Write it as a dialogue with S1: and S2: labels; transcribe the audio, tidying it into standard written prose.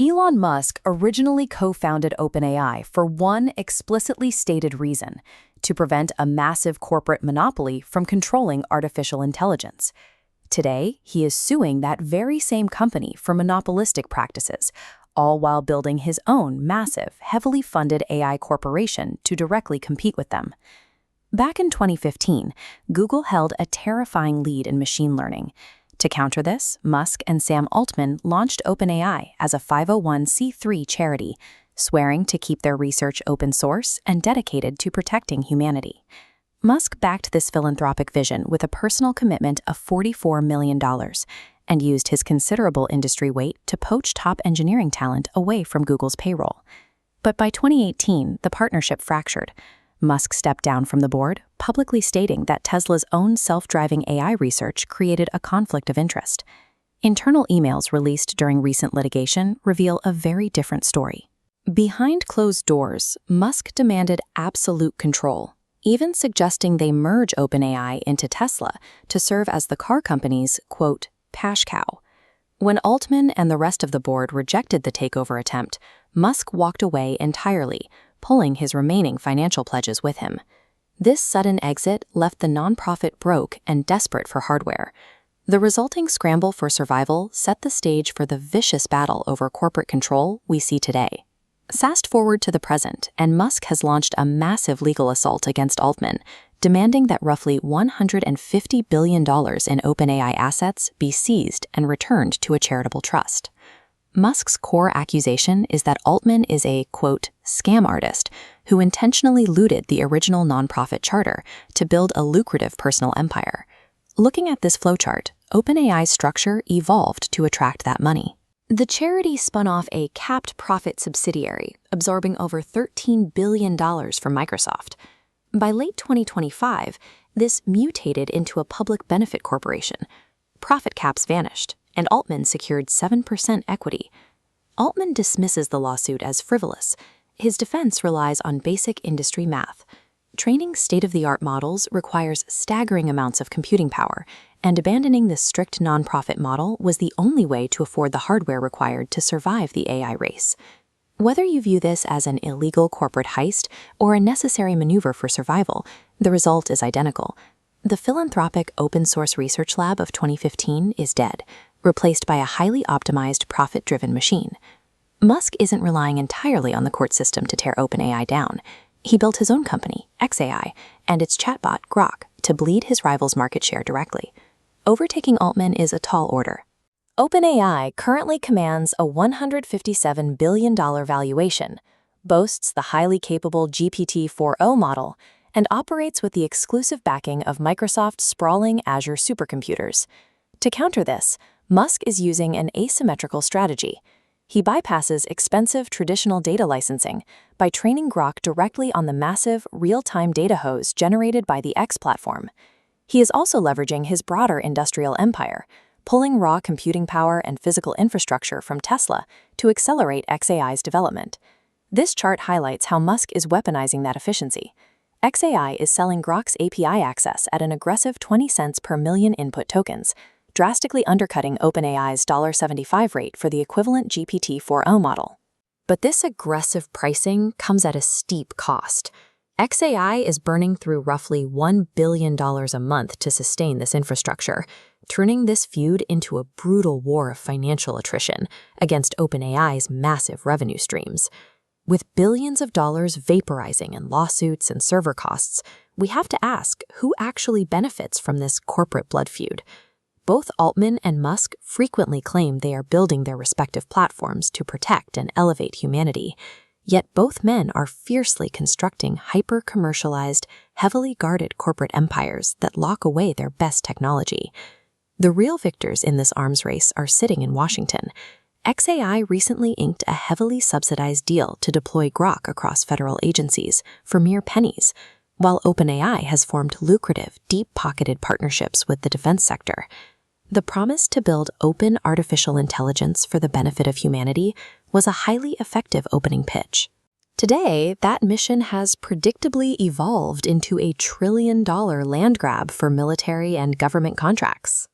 S1: Elon Musk originally co-founded OpenAI for one explicitly stated reason: to prevent a massive corporate monopoly from controlling artificial intelligence. Today, he is suing that very same company for monopolistic practices, all while building his own massive, heavily funded AI corporation to directly compete with them. Back in 2015, Google held a terrifying lead in machine learning. To counter this, Musk and Sam Altman launched OpenAI as a 501c3 charity, swearing to keep their research open source and dedicated to protecting humanity. Musk backed this philanthropic vision with a personal commitment of $44 million and used his considerable industry weight to poach top engineering talent away from Google's payroll. But by 2018, the partnership fractured. Musk stepped down from the board, publicly stating that Tesla's own self-driving AI research created a conflict of interest. Internal emails released during recent litigation reveal a very different story. Behind closed doors, Musk demanded absolute control, even suggesting they merge OpenAI into Tesla to serve as the car company's, quote, cash cow. When Altman and the rest of the board rejected the takeover attempt, Musk walked away entirely, pulling his remaining financial pledges with him. This sudden exit left the nonprofit broke and desperate for hardware. The resulting scramble for survival set the stage for the vicious battle over corporate control we see today. Fast forward to the present, and Musk has launched a massive legal assault against Altman, demanding that roughly $150 billion in OpenAI assets be seized and returned to a charitable trust. Musk's core accusation is that Altman is a, quote, scam artist who intentionally looted the original nonprofit charter to build a lucrative personal empire. Looking at this flowchart, OpenAI's structure evolved to attract that money. The charity spun off a capped profit subsidiary, absorbing over $13 billion from Microsoft. By late 2025, this mutated into a public benefit corporation. Profit caps vanished, and Altman secured 7% equity. Altman dismisses the lawsuit as frivolous. His defense relies on basic industry math. Training state-of-the-art models requires staggering amounts of computing power, and abandoning this strict nonprofit model was the only way to afford the hardware required to survive the AI race. Whether you view this as an illegal corporate heist or a necessary maneuver for survival, the result is identical. The philanthropic open-source research lab of 2015 is dead, replaced by a highly optimized, profit-driven machine. Musk isn't relying entirely on the court system to tear OpenAI down. He built his own company, xAI, and its chatbot, Grok, to bleed his rival's market share directly. Overtaking Altman is a tall order. OpenAI currently commands a $157 billion valuation, boasts the highly capable GPT-4o model, and operates with the exclusive backing of Microsoft's sprawling Azure supercomputers. To counter this, Musk is using an asymmetrical strategy. He bypasses expensive traditional data licensing by training Grok directly on the massive, real-time data hose generated by the X platform. He is also leveraging his broader industrial empire, pulling raw computing power and physical infrastructure from Tesla to accelerate xAI's development. This chart highlights how Musk is weaponizing that efficiency. xAI is selling Grok's API access at an aggressive 20 cents per million input tokens, drastically undercutting OpenAI's $75 rate for the equivalent GPT-4o model. But this aggressive pricing comes at a steep cost. xAI is burning through roughly $1 billion a month to sustain this infrastructure, turning this feud into a brutal war of financial attrition against OpenAI's massive revenue streams. With billions of dollars vaporizing in lawsuits and server costs, we have to ask who actually benefits from this corporate blood feud. Both Altman and Musk frequently claim they are building their respective platforms to protect and elevate humanity, yet both men are fiercely constructing hyper-commercialized, heavily guarded corporate empires that lock away their best technology. The real victors in this arms race are sitting in Washington. xAI recently inked a heavily subsidized deal to deploy Grok across federal agencies for mere pennies, while OpenAI has formed lucrative, deep-pocketed partnerships with the defense sector. The promise to build open artificial intelligence for the benefit of humanity was a highly effective opening pitch. Today, that mission has predictably evolved into a $1 trillion land grab for military and government contracts.